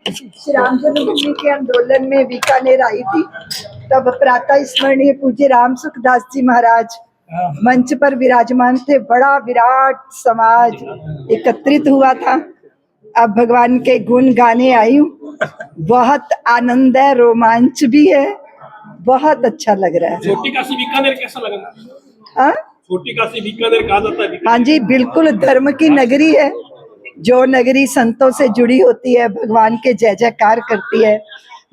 श्री राम जन्मभूमि के आंदोलन में बीकानेर आई थी, तब प्रातः स्मरणीय पूज्य राम सुखदास जी महाराज मंच पर विराजमान थे। बड़ा विराट समाज एकत्रित हुआ था। अब भगवान के गुण गाने आई हूँ। बहुत आनंद है, रोमांच भी है, बहुत अच्छा लग रहा है। छोटी काशी बीकानेर कैसा लगा? हाँ, छोटी काशी बीकानेर कहा जाता है। हाँ जी, बिल्कुल धर्म की नगरी है। जो नगरी संतों से जुड़ी होती है, भगवान के जय जयकार करती है,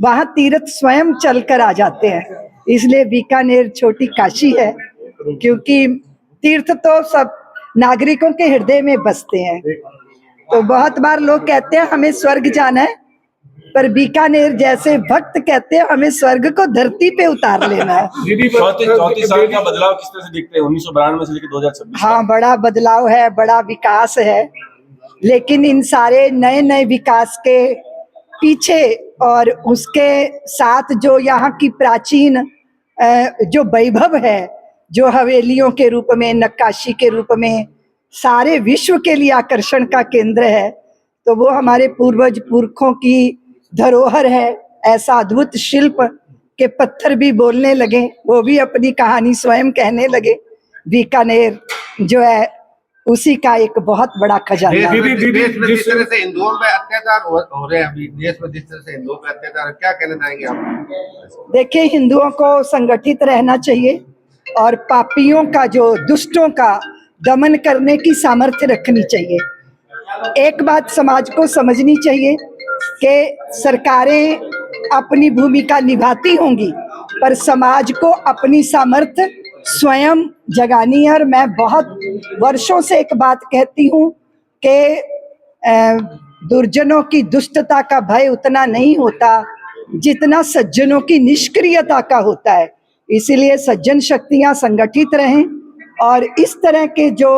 वहाँ तीर्थ स्वयं चल कर आ जाते हैं। इसलिए बीकानेर छोटी काशी है, क्योंकि तीर्थ तो सब नागरिकों के हृदय में बसते हैं। तो बहुत बार लोग कहते हैं हमें स्वर्ग जाना है, पर बीकानेर जैसे भक्त कहते हैं हमें स्वर्ग को धरती पे उतार लेना है। 34 साल का बदलाव किस तरह से दिखते हैं 1992 से लेकर 2026? हाँ, बड़ा बदलाव है, बड़ा विकास है, लेकिन इन सारे नए नए विकास के पीछे और उसके साथ जो यहाँ की प्राचीन जो वैभव है, जो हवेलियों के रूप में, नक्काशी के रूप में सारे विश्व के लिए आकर्षण का केंद्र है, तो वो हमारे पूर्वज पुरखों की धरोहर है। ऐसा अद्भुत शिल्प के पत्थर भी बोलने लगे, वो भी अपनी कहानी स्वयं कहने लगे। बीकानेर जो है उसी का एक बहुत बड़ा खजाना है। देश में जिस तरह से हिंदुओं पे अत्याचार हो रहे हैं अभी, देश में जिस तरह से हिंदुओं पे अत्याचार, क्या कहना चाहेंगे आप? देखिए, हिंदुओं को संगठित रहना चाहिए और पापियों का, जो दुष्टों का दमन करने की सामर्थ्य रखनी चाहिए। एक बात समाज को समझनी चाहिए कि सरकारें अपनी भूमिका निभाती होंगी, पर समाज को अपनी सामर्थ्य स्वयं जगानी है। और मैं बहुत वर्षों से एक बात कहती हूँ कि दुर्जनों की दुष्टता का भय उतना नहीं होता जितना सज्जनों की निष्क्रियता का होता है। इसीलिए सज्जन शक्तियाँ संगठित रहें और इस तरह के जो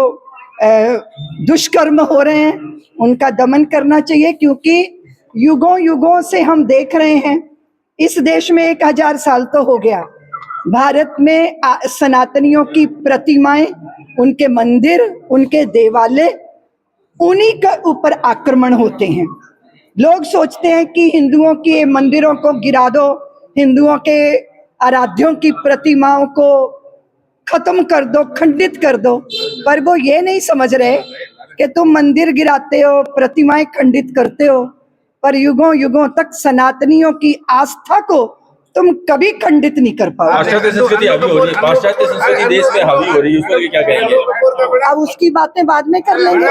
दुष्कर्म हो रहे हैं उनका दमन करना चाहिए, क्योंकि युगों युगों से हम देख रहे हैं, इस देश में 1000 साल तो हो गया, भारत में सनातनियों की प्रतिमाएं, उनके मंदिर, उनके देवालय, उन्हीं के ऊपर आक्रमण होते हैं। लोग सोचते हैं कि हिंदुओं के मंदिरों को गिरा दो, हिंदुओं के आराध्यों की प्रतिमाओं को खत्म कर दो, खंडित कर दो, पर वो ये नहीं समझ रहे कि तुम मंदिर गिराते हो, प्रतिमाएं खंडित करते हो, पर युगों युगों तक सनातनियों की आस्था को तुम कभी खंडित नहीं कर पाओ। पाश्चात्य संस्कृति हावी हो रही है, पाश्चात्य संस्कृति देश में हावी हो रही है, उस पर क्या कहेंगे? अब उसकी बातें बाद में कर लेंगे।